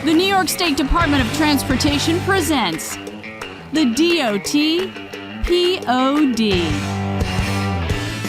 The New York State Department of Transportation presents the DOT POD.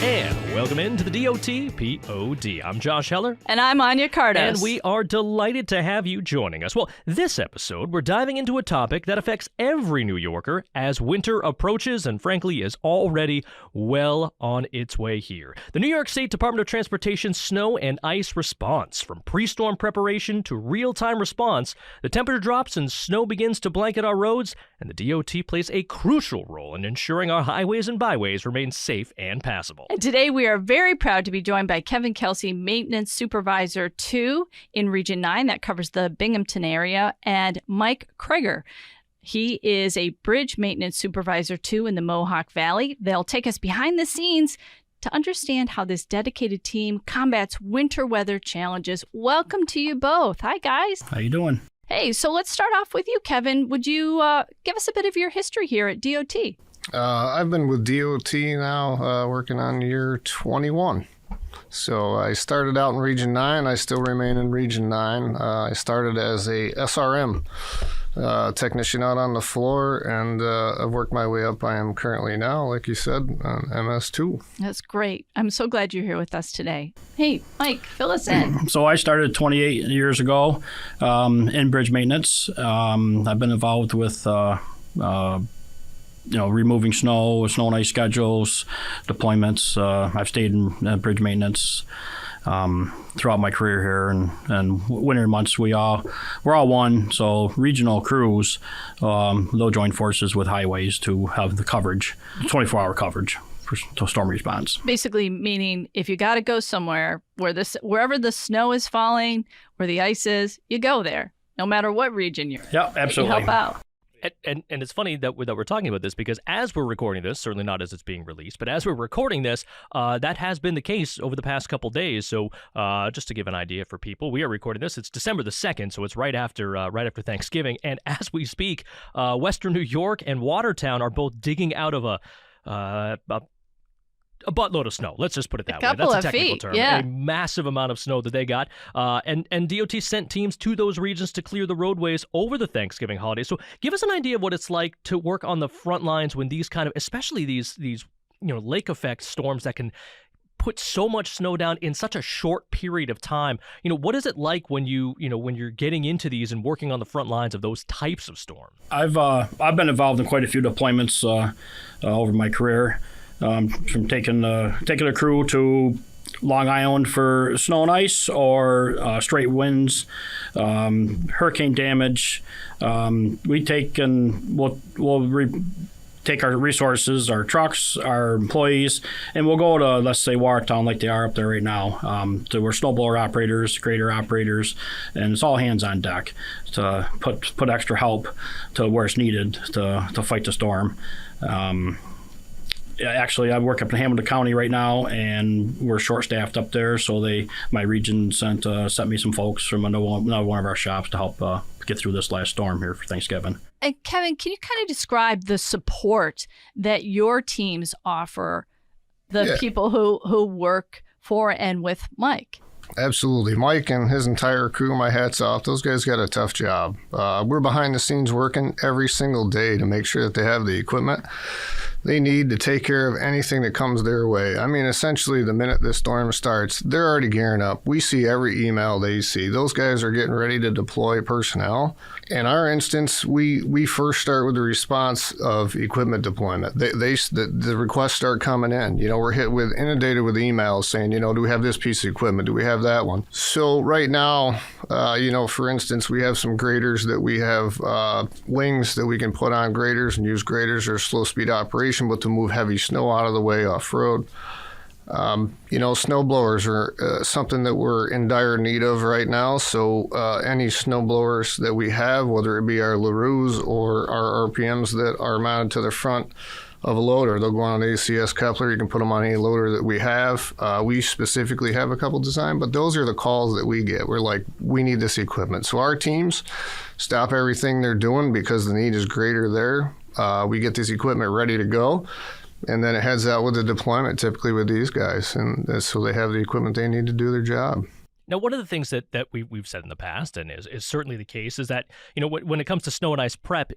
And welcome into the DOT POD. I'm Josh Heller. And I'm Anya Cardos. And we are delighted to have you joining us. Well, this episode, we're diving into a topic that affects every New Yorker as winter approaches and, frankly, is already well on its way here. The New York State Department of Transportation snow and ice response. From pre-storm preparation to real-time response, the temperature drops and snow begins to blanket our roads, and the DOT plays a crucial role in ensuring our highways and byways remain safe and passable. And today we are very proud to be joined by Kelsey, Maintenance Supervisor 2 in Region 9. That covers the Binghamton area. And Mike Kraeger. He is a Bridge Maintenance Supervisor 2 in the Mohawk Valley. They'll take us behind the scenes to understand how this dedicated team combats winter weather challenges. Welcome to you both. Hi, guys. How you doing? Hey, so let's start off with you, Kevin. Would you give us a bit of your history here at DOT? I've been with DOT now, working on year 21. So I started out in Region 9. I still remain in Region 9. I started as a SRM technician out on the floor, and I've worked my way up. I am currently now, like you said, on MS2. That's great. I'm so glad you're here with us today. Hey, Mike, fill us in. So I started 28 years ago in Bridge Maintenance. I've been involved with removing snow and ice schedules, deployments. I've stayed in bridge maintenance throughout my career here, and winter months we're all one. So regional crews, they'll join forces with highways to have the coverage, 24-hour coverage for storm response. Basically, meaning if you got to go somewhere wherever the snow is falling, where the ice is, you go there, no matter what region you're in. Yeah, absolutely. You help out. And it's funny that we're talking about this because as we're recording this, certainly not as it's being released, but as we're recording this, that has been the case over the past couple days. So just to give an idea for people, we are recording this. It's December the 2nd, so it's right after Thanksgiving. And as we speak, Western New York and Watertown are both digging out of a buttload of snow. Let's just put it that way. That's a technical term. Yeah. A massive amount of snow that they got. And DOT sent teams to those regions to clear the roadways over the Thanksgiving holiday. So give us an idea of what it's like to work on the front lines when these kind of, especially these lake effect storms that can put so much snow down in such a short period of time. What is it like when when you're getting into these and working on the front lines of those types of storms? I've been involved in quite a few deployments over my career. From taking a crew to Long Island for snow and ice, or straight winds, hurricane damage. We take and we'll take our resources, our trucks, our employees, and we'll go to, let's say, Watertown, like they are up there right now. So we're snowblower operators, grader operators, and it's all hands on deck to put extra help to where it's needed to fight the storm. Actually, I work up in Hamilton County right now, and we're short-staffed up there. So my region sent me some folks from another one of our shops to help get through this last storm here for Thanksgiving. And Kevin, can you kind of describe the support that your teams offer the people who work for and with Mike? Absolutely. Mike and his entire crew, my hat's off. Those guys got a tough job. We're behind the scenes working every single day to make sure that they have the equipment they need to take care of anything that comes their way. I mean, essentially, the minute this storm starts, they're already gearing up. We see every email they see. Those guys are getting ready to deploy personnel. In our instance, we first start with the response of equipment deployment. The requests start coming in. We're inundated with emails saying, do we have this piece of equipment? Do we have that one? So right now, for instance, we have some graders that we have wings that we can put on graders and use graders or slow speed operation, but to move heavy snow out of the way off road. Snow blowers are something that we're in dire need of right now. So any snow blowers that we have, whether it be our LaRues or our RPMs that are mounted to the front of a loader, they'll go on an ACS coupler. You can put them on any loader that we have. We specifically have a couple designed, but those are the calls that we get. We're like, we need this equipment. So our teams stop everything they're doing because the need is greater there. We get this equipment ready to go. And then it heads out with the deployment, typically with these guys. And so they have the equipment they need to do their job. Now, one of the things that we've said in the past, and is certainly the case, is that, when it comes to snow and ice prep,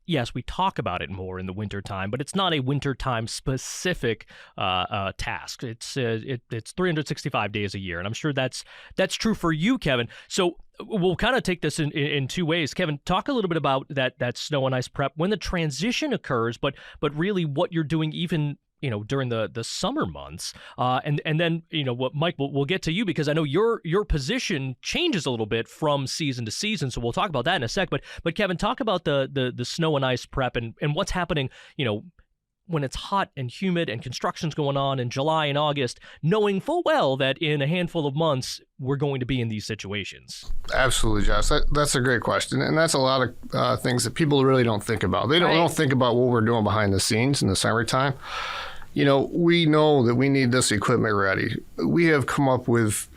yes, we talk about it more in the wintertime, but it's not a wintertime specific task. It's 365 days a year, and I'm sure that's true for you, Kevin. So we'll kind of take this in two ways. Kevin, talk a little bit about that snow and ice prep when the transition occurs, but really what you're doing even during the summer months, and then what, Mike, we'll get to you, because I know your position changes a little bit from season to season, so we'll talk about that in a sec. But Kevin, talk about the snow and ice prep and what's happening when it's hot and humid and construction's going on in July and August, knowing full well that in a handful of months we're going to be in these situations. Absolutely, Josh. That's a great question, and that's a lot of things that people really don't think about. They don't think about what we're doing behind the scenes in the summertime. We know that we need this equipment ready. We have come up with,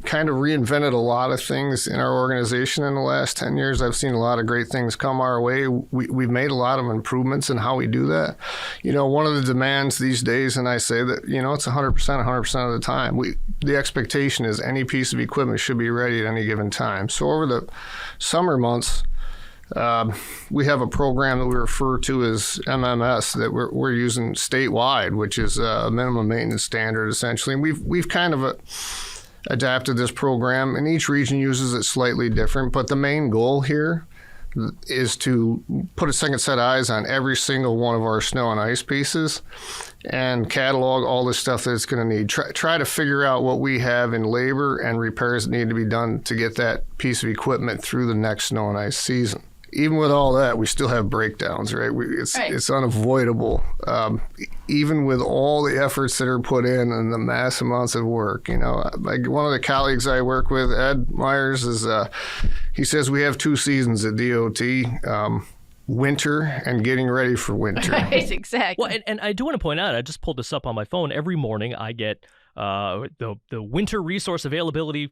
kind of reinvented a lot of things in our organization in the last 10 years. I've seen a lot of great things come our way. We've made a lot of improvements in how we do that. One of the demands these days, and I say that, it's 100% of the time. The expectation is any piece of equipment should be ready at any given time. So over the summer months, we have a program that we refer to as MMS that we're using statewide, which is a minimum maintenance standard essentially. And we've kind of adapted this program, and each region uses it slightly different. But the main goal here is to put a second set of eyes on every single one of our snow and ice pieces and catalog all the stuff that it's going to need. Try to figure out what we have in labor and repairs that need to be done to get that piece of equipment through the next snow and ice season. Even with all that, we still have breakdowns, right? It's unavoidable. Even with all the efforts that are put in and the mass amounts of work, like one of the colleagues I work with, Ed Myers, he says we have two seasons at DOT, winter and getting ready for winter. Right, exactly. Well, and I do want to point out, I just pulled this up on my phone. Every morning I get the winter resource availability,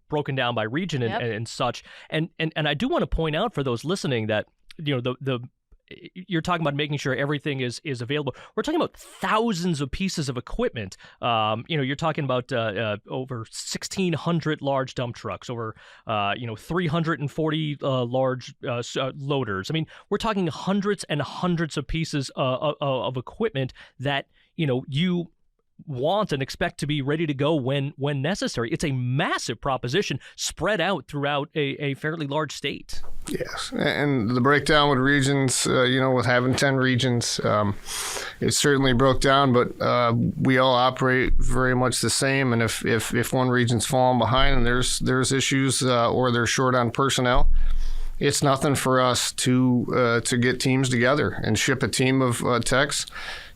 broken down by region and such. And I do want to point out for those listening that, you're talking about making sure everything is available. We're talking about thousands of pieces of equipment. You're talking about over 1,600 large dump trucks, over 340 large loaders. I mean, we're talking hundreds and hundreds of pieces of equipment that you want and expect to be ready to go when necessary. It's a massive proposition spread out throughout a fairly large state. Yes, and the breakdown with regions, with having 10 regions, it certainly broke down, but we all operate very much the same. And if one region's falling behind and there's issues or they're short on personnel, it's nothing for us to get teams together and ship a team of techs,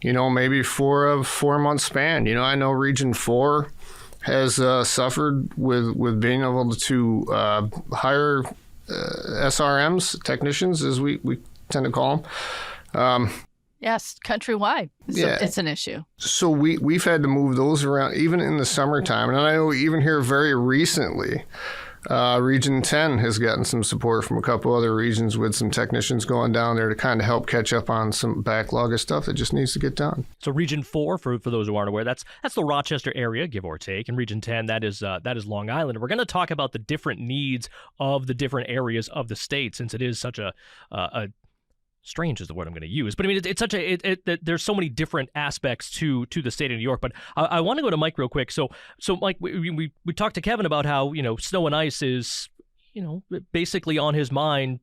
maybe for a 4-month span. I know Region 4 has suffered with being able to hire SRMs, technicians, as we tend to call them. Yes, countrywide. It's an issue. So we've had to move those around, even in the summertime. And I know even here very recently, Region 10 has gotten some support from a couple other regions with some technicians going down there to kind of help catch up on some backlog of stuff that just needs to get done. So Region 4, for those who aren't aware, that's the Rochester area, give or take. And Region 10, that is Long Island. We're going to talk about the different needs of the different areas of the state, since it is such a strange is the word I'm going to use, but I mean it's such there's so many different aspects to the state of New York. But I want to go to Mike real quick. So Mike, we talked to Kevin about how snow and ice is basically on his mind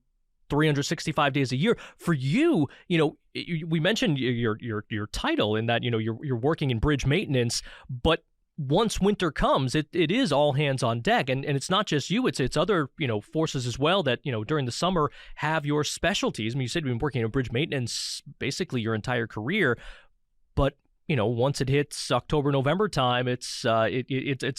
365 days a year. For you, we mentioned your title in that you're working in bridge maintenance, but once winter comes, it is all hands on deck, and it's not just you; it's other forces as well that during the summer have your specialties. I mean, you said you've been working in bridge maintenance basically your entire career, but once it hits October, November time, it's a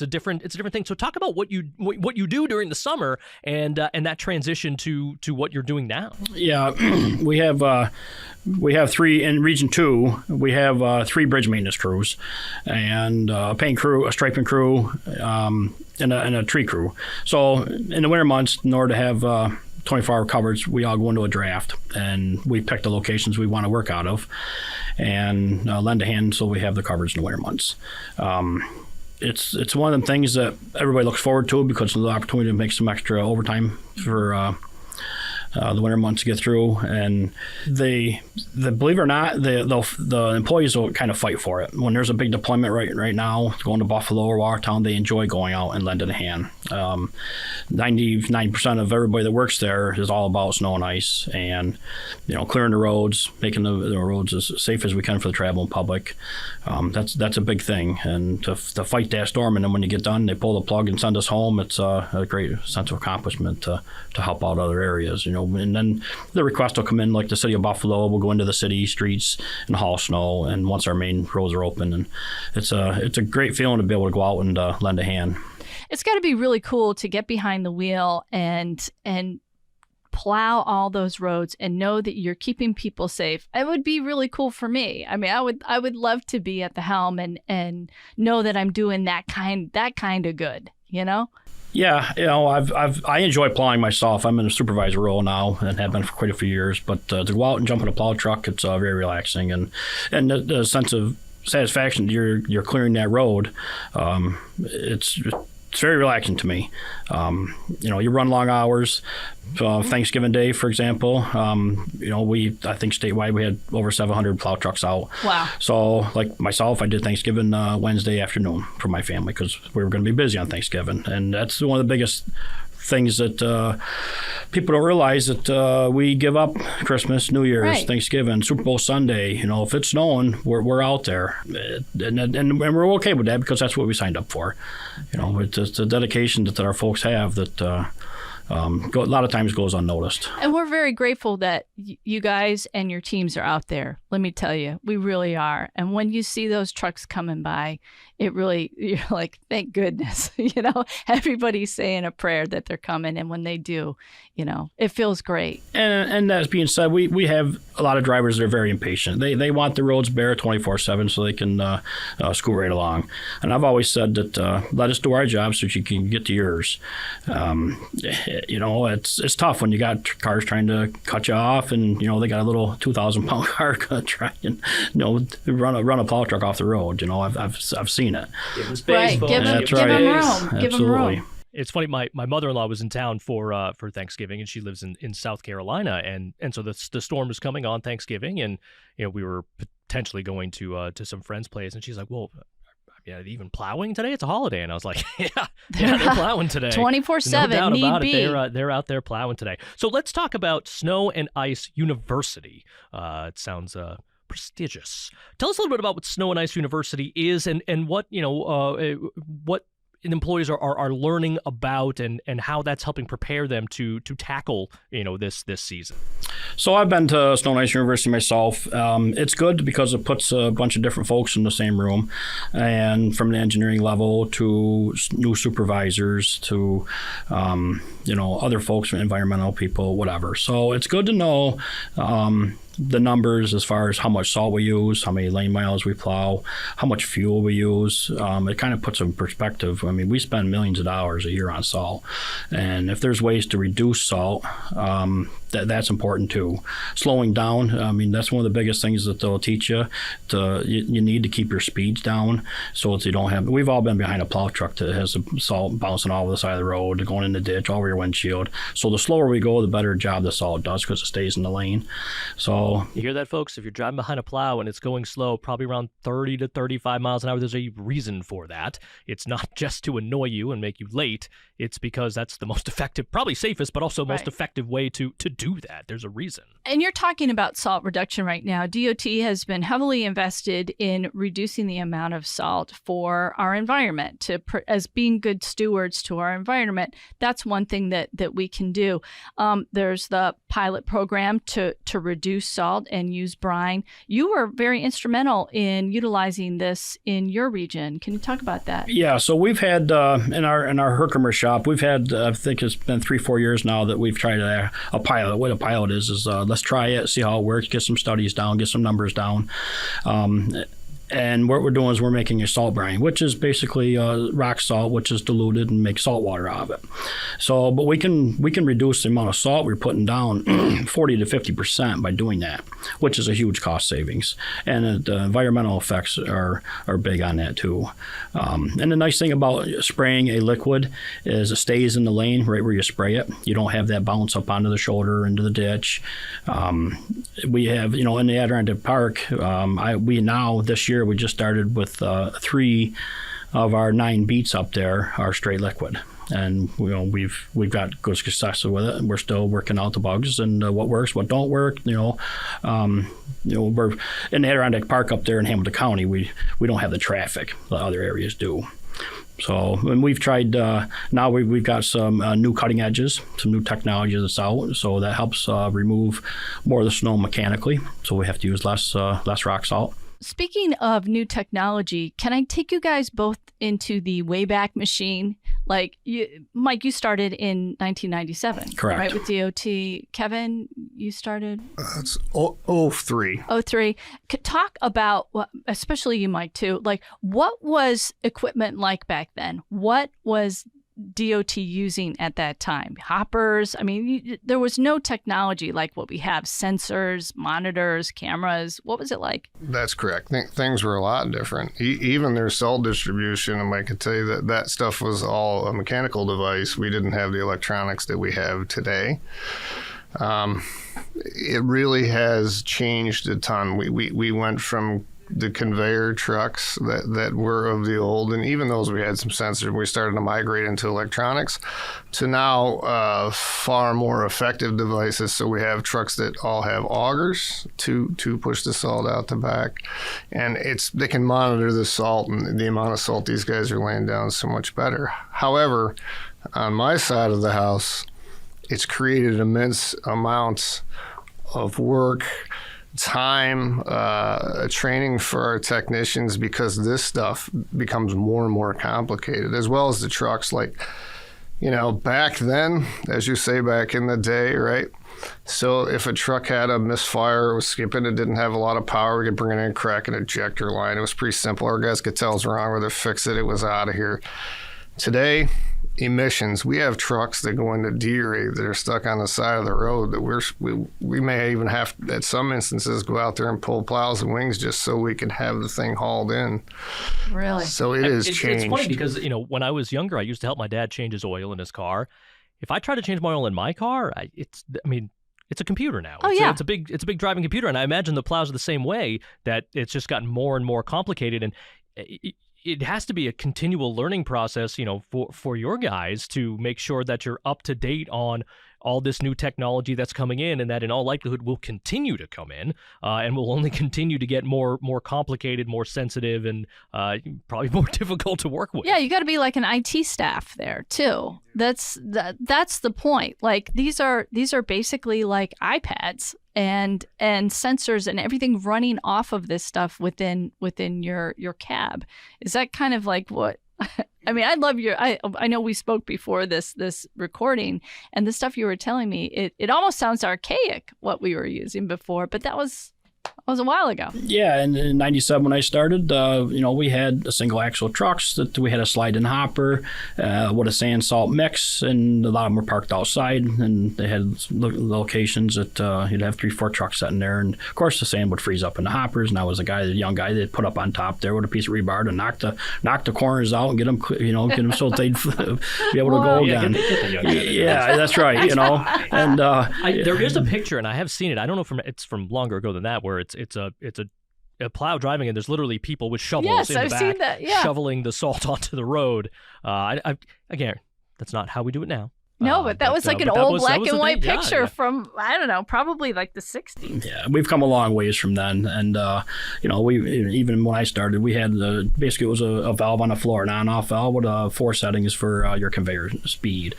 different thing. So talk about what you do during the summer and that transition to what you're doing now. Yeah, we have three in Region 2. We have 3 bridge maintenance crews, and a paint crew, a striping crew, and a tree crew. So in the winter months, in order to have 24-hour coverage, we all go into a draft, and we pick the locations we want to work out of and lend a hand so we have the coverage in the winter months. it's one of them things that everybody looks forward to because of the opportunity to make some extra overtime for the winter months to get through, and they believe it or not, the employees will kind of fight for it. When there's a big deployment right now, going to Buffalo or Watertown, they enjoy going out and lending a hand. 99% of everybody that works there is all about snow and ice, and clearing the roads, making the roads as safe as we can for the traveling public. That's a big thing, and to fight that storm, and then when you get done, they pull the plug and send us home. It's a great sense of accomplishment to help out other areas. And then the request will come in, like the city of Buffalo will go into the city streets and haul snow, and once our main roads are open, and it's a great feeling to be able to go out and lend a hand. It's got to be really cool to get behind the wheel and plow all those roads and know that you're keeping people safe. It would be really cool for me. I mean, I would love to be at the helm and know that I'm doing that kind of good, Yeah, I enjoy plowing myself. I'm in a supervisor role now and have been for quite a few years. But to go out and jump in a plow truck, it's very relaxing, and the sense of satisfaction that you're clearing that road. It's very relaxing to me. You run long hours. Thanksgiving Day, for example, I think statewide we had over 700 plow trucks out. Wow. So, like myself, I did Thanksgiving Wednesday afternoon for my family because we were going to be busy on Thanksgiving. And that's one of the biggest things that people don't realize, that we give up Christmas, New Year's, right. Thanksgiving, Super Bowl Sunday. If it's snowing, we're out there, and we're okay with that because that's what we signed up for. It's the dedication that our folks have that a lot of times goes unnoticed. And we're very grateful that you guys and your teams are out there. Let me tell you, we really are. And when you see those trucks coming by, you're like, thank goodness, everybody's saying a prayer that they're coming. And when they do, it feels great. And that being said, we have a lot of drivers that are very impatient. They want the roads bare 24/7 so they can scoot right along. And I've always said that let us do our job so that you can get to yours. It's tough when you got cars trying to cut you off, and they got a little 2,000-pound car try and run a plow truck off the road. I've seen it. Give them space, right. Give them room. Give them room. It's funny. My mother-in-law was in town for Thanksgiving, and she lives in South Carolina, and so the storm was coming on Thanksgiving, and we were potentially going to some friends' place, and she's like, "Well, yeah, even plowing today? It's a holiday." And I was like, yeah, they're plowing today. 24/7, no doubt need about be. it. They're out there plowing today. So let's talk about Snow and Ice University. It sounds prestigious. Tell us a little bit about what Snow and Ice University is, and what what employees are learning about, and how that's helping prepare them to tackle this season. So I've been to Snow and Ice University myself. It's good because it puts a bunch of different folks in the same room, and from the engineering level to new supervisors to other folks, environmental people, whatever. So it's good to know the numbers as far as how much salt we use, how many lane miles we plow, how much fuel we use. It kind of puts in perspective. I mean, we spend millions of dollars a year on salt, and if there's ways to reduce salt, that's important too. Slowing down, I mean, that's one of the biggest things that they'll teach you. You need to keep your speeds down so that you don't have. We've all been behind a plow truck that has the salt bouncing all over the side of the road, going in the ditch, over your windshield. So the slower we go, the better job the salt does because it stays in the lane. So you hear that, folks? If you're driving behind a plow and it's going slow, probably around 30 to 35 miles an hour, there's a reason for that. It's not just to annoy you and make you late. It's because that's the most effective, probably safest, but also most effective way to do that. There's a reason. And you're talking about salt reduction right now. DOT has been heavily invested in reducing the amount of salt for our environment, as being good stewards to our environment. That's one thing that we can do. There's the pilot program to reduce salt and use brine. You were very instrumental in utilizing this in your region. Can you talk about that? Yeah, so we've had in our Herkimer shop, we've had I think it's been 3-4 years now that we've tried a pilot. What a pilot is let's try it, see how it works, get some studies down, get some numbers down. And what we're doing is we're making a salt brine, which is basically rock salt, which is diluted and make salt water out of it. So, but we can reduce the amount of salt we're putting down 40 to 50% by doing that, which is a huge cost savings. And the environmental effects are big on that too. And the nice thing about spraying a liquid is it stays in the lane right where you spray it. You don't have that bounce up onto the shoulder, into the ditch. We have, in the Adirondack Park, this year we just started with 3 of our 9 beats up there are straight liquid, and we've got good success with it. And we're still working out the bugs and what works, what don't work. We're in the Adirondack Park up there in Hamilton County. We don't have the traffic that other areas do. So, and we've tried, now we've got some new cutting edges, some new technology that's out, so that helps remove more of the snow mechanically, so we have to use less rock salt. Speaking of new technology, can I take you guys both into the Wayback Machine? Like, Mike, you started in 1997. Correct. Right, with DOT. Kevin, you started? It's 03. 03. Talk about, especially you, Mike, too, like, what was equipment like back then? What was DOT using at that time? Hoppers? I mean, there was no technology like what we have. Sensors, monitors, cameras. What was it like? That's correct. Things were a lot different. Even their cell distribution, and I can tell you that stuff was all a mechanical device. We didn't have the electronics that we have today. It really has changed a ton. We went from the conveyor trucks that were of the old, and even those we had some sensors, we started to migrate into electronics, to now far more effective devices. So we have trucks that all have augers to push the salt out the back, and they can monitor the salt and the amount of salt these guys are laying down so much better. However, on my side of the house, it's created immense amounts of work, time, training for our technicians, because this stuff becomes more and more complicated, as well as the trucks. Like, back then, as you say, back in the day, right? So if a truck had a misfire, it was skipping, it didn't have a lot of power, we could bring it in, crack an ejector line. It was pretty simple. Our guys could tell it was wrong with it, fix it, it was out of here. Today, emissions. We have trucks that go into D-rate that are stuck on the side of the road that we may even have, at some instances, go out there and pull plows and wings just so we can have the thing hauled in. Really? So it has changed. It's funny because, when I was younger, I used to help my dad change his oil in his car. If I try to change my oil in my car, it's a computer now. It's a big driving computer, and I imagine the plows are the same way, that it's just gotten more and more complicated, and it has to be a continual learning process, for your guys to make sure that you're up to date on all this new technology that's coming in, and that in all likelihood will continue to come in, and will only continue to get more complicated, more sensitive, and probably more difficult to work with. Yeah, you got to be like an IT staff there too. That's the point. Like, these are basically like iPads and sensors and everything running off of this stuff within your cab. Is that kind of like what? I mean, I love I know we spoke before this recording, and the stuff you were telling me, it almost sounds archaic what we were using before, but that was a while ago. Yeah, and in 97 when I started, we had a single axle trucks that we had a slide-in hopper with a sand salt mix, and a lot of them were parked outside, and they had locations that you'd have 3-4 trucks sitting there, and of course the sand would freeze up in the hoppers, and I was a young guy that put up on top there with a piece of rebar to knock the corners out and get them so they'd be able to go again. Yeah, that's right. And there is a picture, and I have seen it. I don't know it's from longer ago than that, where it's a plow driving, and there's literally people with shovels in the back, seen that, yeah, shoveling the salt onto the road. Again, that's not how we do it now. No, but that was like an old black and white picture from, I don't know, probably like the 60s. Yeah, we've come a long ways from then. And, even when I started, we had basically it was a valve on the floor, an on-off valve with 4 settings for your conveyor speed.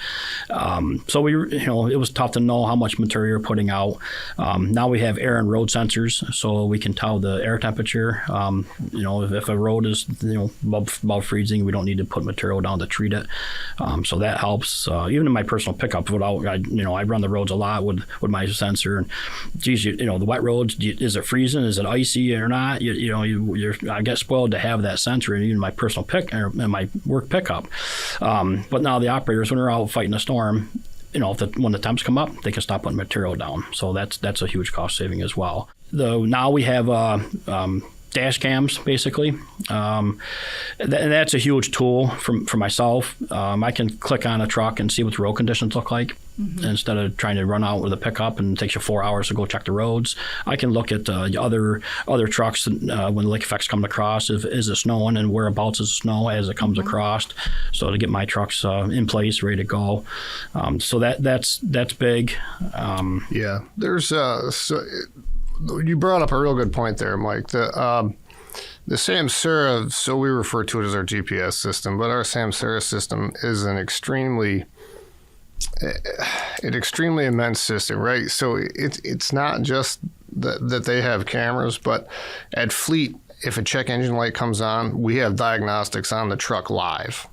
So it was tough to know how much material you're putting out. Now we have air and road sensors, so we can tell the air temperature. If a road is, above freezing, we don't need to put material down to treat it. So that helps. Even in my personal pickup without, I run the roads a lot with my sensor. And geez, the wet roads, is it freezing? Is it icy or not? I get spoiled to have that sensor in my personal in my work pickup. But now the operators, when they're out fighting a storm, when the temps come up, they can stop putting material down. So that's a huge cost saving as well. Now we have dash cams, basically. And that's a huge tool for myself. I can click on a truck and see what the road conditions look like. Mm-hmm. Instead of trying to run out with a pickup and it takes you 4 hours to go check the roads, I can look at other trucks when the lake effects come across. Is it snowing and whereabouts is the snow as it comes across? So to get my trucks in place, ready to go. So that's big. Yeah, there's you brought up a real good point there, Mike. The Samsara, so we refer to it as our GPS system, but our Samsara system is an extremely immense system, right? So it's not just that they have cameras, but at Fleet, if a check engine light comes on, we have diagnostics on the truck live.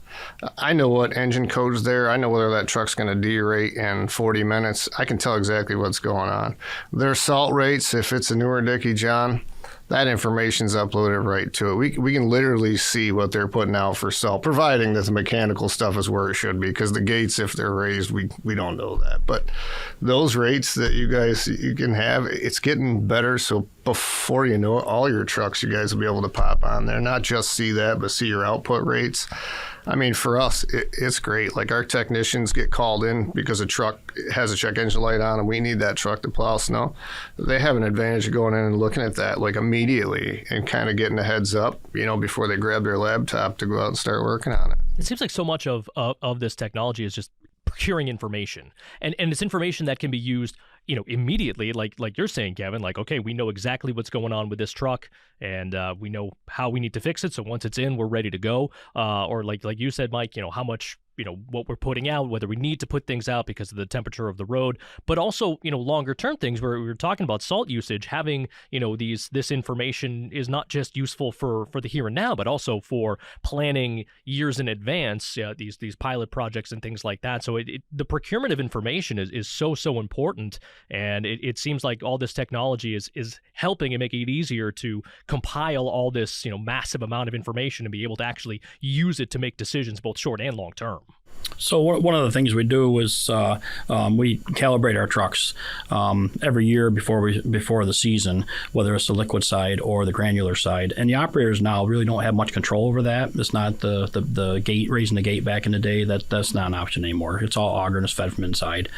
I know what engine code's there. I know whether that truck's going to derate in 40 minutes. I can tell exactly what's going on. Their salt rates, if it's a newer Dickie John, that information's uploaded right to it. We can literally see what they're putting out for salt, providing that the mechanical stuff is where it should be, because the gates, if they're raised, we don't know that. But those rates that you can have, it's getting better. So before you know it, all your trucks, you guys will be able to pop on there, not just see that, but see your output rates. I mean, for us, it's great. Like, our technicians get called in because a truck has a check engine light on and we need that truck to plow snow. They have an advantage of going in and looking at that like immediately and kind of getting a heads up, before they grab their laptop to go out and start working on it. It seems like so much of this technology is just procuring information, and it's information that can be used immediately, like you're saying, Kevin, like, okay, we know exactly what's going on with this truck, and we know how we need to fix it, so once it's in, we're ready to go. Or like you said, Mike, how much what we're putting out, whether we need to put things out because of the temperature of the road, but also, longer term things where we were talking about salt usage, having, this information is not just useful for the here and now, but also for planning years in advance, these pilot projects and things like that. So the procurement of information is so important. And it seems like all this technology is helping and making it easier to compile all this, massive amount of information and be able to actually use it to make decisions both short and long term. So one of the things we do is we calibrate our trucks every year before the season, whether it's the liquid side or the granular side. And the operators now really don't have much control over that. It's not the gate, raising the gate back in the day. That's not an option anymore. It's all auger and it's fed from inside.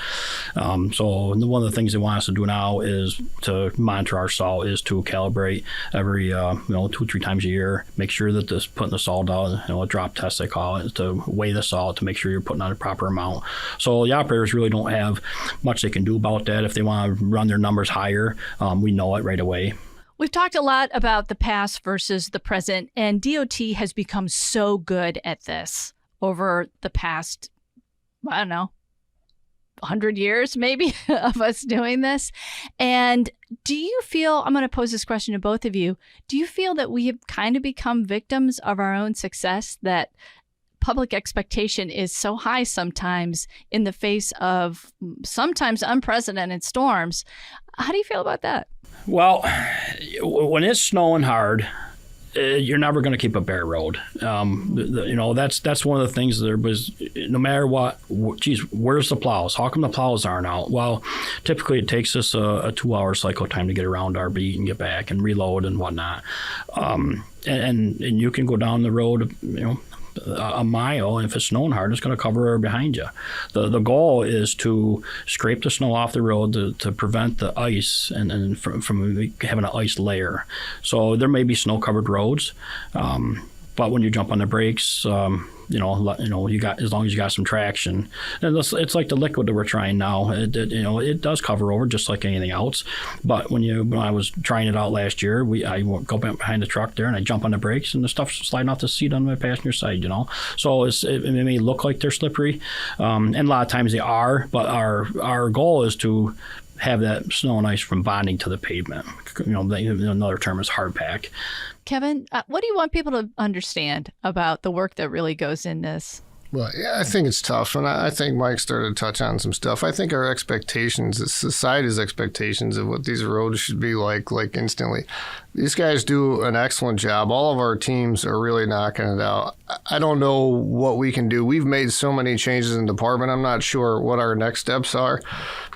So one of the things they want us to do now is to monitor our salt, is to calibrate every 2-3 times a year, make sure that this putting the salt out, a drop test they call it, to weigh the salt to make sure you're putting on a proper amount. So the operators really don't have much they can do about that. If they want to run their numbers higher, we know it right away. We've talked a lot about the past versus the present, and DOT has become so good at this over the past, 100 years maybe of us doing this. And do you feel, I'm going to pose this question to both of you, do you feel that we have kind of become victims of our own success, that public expectation is so high sometimes in the face of sometimes unprecedented storms? How do you feel about that? Well, when it's snowing hard, you're never going to keep a bare road. That's one of the things there was, no matter what, where's the plows? How come the plows aren't out? Well, typically it takes us a 2-hour cycle time to get around our beat and get back and reload and whatnot. And you can go down the road, a mile, and if it's snowing hard, it's going to cover behind you. The goal is to scrape the snow off the road to prevent the ice and from having an ice layer. So there may be snow-covered roads, but when you jump on the brakes, you got, as long as you got some traction, and it's like the liquid that we're trying now. It does cover over just like anything else. But when I was trying it out last year, I go behind the truck there and I jump on the brakes and the stuff's sliding off the seat on my passenger side. So it may look like they're slippery, and a lot of times they are. But our goal is to have that snow and ice from bonding to the pavement. Another term is hard pack. Kevin, what do you want people to understand about the work that really goes in this? Well, yeah, I think it's tough, and I think Mike started to touch on some stuff. I think our expectations, society's expectations of what these roads should be like instantly. These guys do an excellent job. All of our teams are really knocking it out. I don't know what we can do. We've made so many changes in the department. I'm not sure what our next steps are,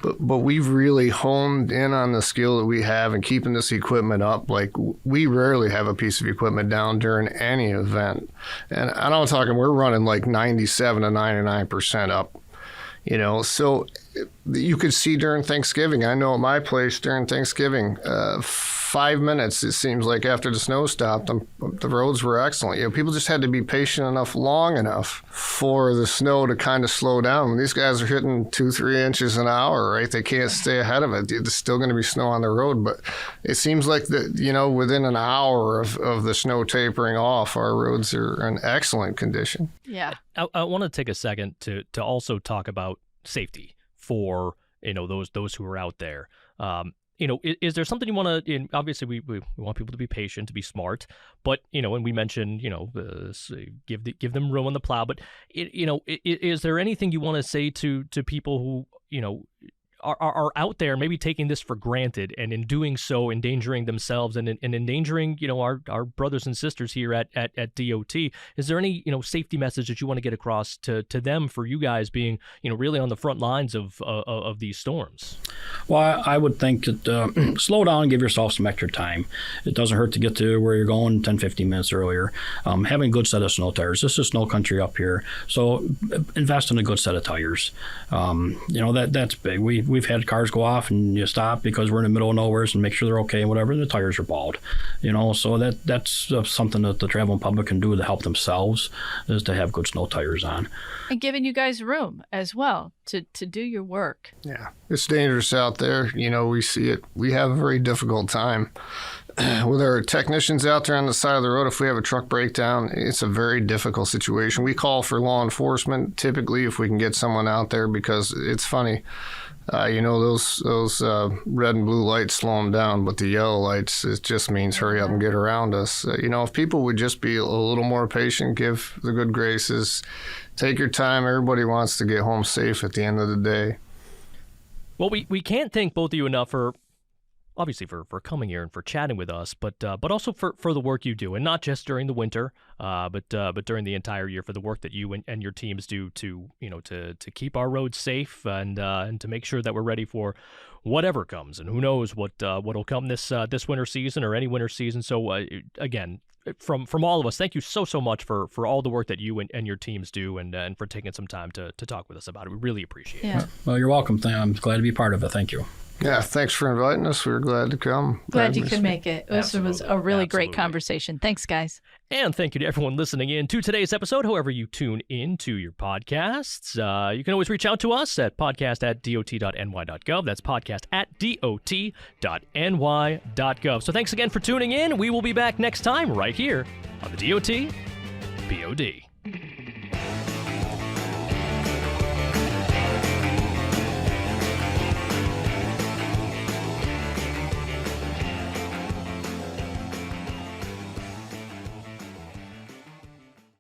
but we've really honed in on the skill that we have in keeping this equipment up. Like, we rarely have a piece of equipment down during any event. And I'm talking, we're running like 97 to 99% up. You know, so you could see during Thanksgiving. I know at my place during Thanksgiving, 5 minutes, it seems like, after the snow stopped, the roads were excellent. You know, people just had to be patient enough, long enough for the snow to kind of slow down. When these guys are hitting 2-3 inches an hour, right, they can't stay ahead of it. There's still going to be snow on the road, but it seems like that, you know, within an hour of the snow tapering off, our roads are in excellent condition. Yeah. I want to take a second to also talk about safety for, you know, those who are out there. You know, is there something you want to? Obviously, we want people to be patient, to be smart, but you know, when we mentioned, you know, give them room on the plow, but you know, is there anything you want to say to people who, you know, are out there maybe taking this for granted, and in doing so endangering themselves and endangering, you know, our brothers and sisters here at DOT? Is there any, you know, safety message that you want to get across to them for you guys being, you know, really on the front lines of these storms? Well, I would think that slow down and give yourself some extra time. It doesn't hurt to get to where you're going 10, 15 minutes earlier. Having a good set of snow tires. This is snow country up here, so invest in a good set of tires. You know, that's big. We've had cars go off and you stop because we're in the middle of nowhere and make sure they're okay and whatever, and the tires are bald. You know, so that's something that the traveling public can do to help themselves, is to have good snow tires on. And giving you guys room as well to do your work. Yeah, it's dangerous out there. You know, we see it. We have a very difficult time with our technicians out there on the side of the road. If we have a truck breakdown, it's a very difficult situation. We call for law enforcement typically if we can get someone out there, because it's funny. You know, those red and blue lights slow them down, but the yellow lights, it just means hurry up and get around us. You know, if people would just be a little more patient, give the good graces, take your time. Everybody wants to get home safe at the end of the day. Well, we can't thank both of you enough for, obviously, for coming here and for chatting with us, but also for the work you do, and not just during the winter, but during the entire year, for the work that you and your teams do to, you know, to keep our roads safe and to make sure that we're ready for whatever comes. And who knows what'll come this winter season or any winter season. So again, from all of us, thank you so much for all the work that you and your teams do, and for taking some time to talk with us about it. We really appreciate it. Well, you're welcome. I'm glad to be part of it. Thank you. Yeah, thanks for inviting us. We were glad to come. Glad you could make it. This was a really great Absolutely. Conversation. Thanks, guys. And thank you to everyone listening in to today's episode, however you tune into your podcasts. You can always reach out to us at podcast@dot.ny.gov. That's podcast@dot.ny.gov. So thanks again for tuning in. We will be back next time right here on the DOT POD.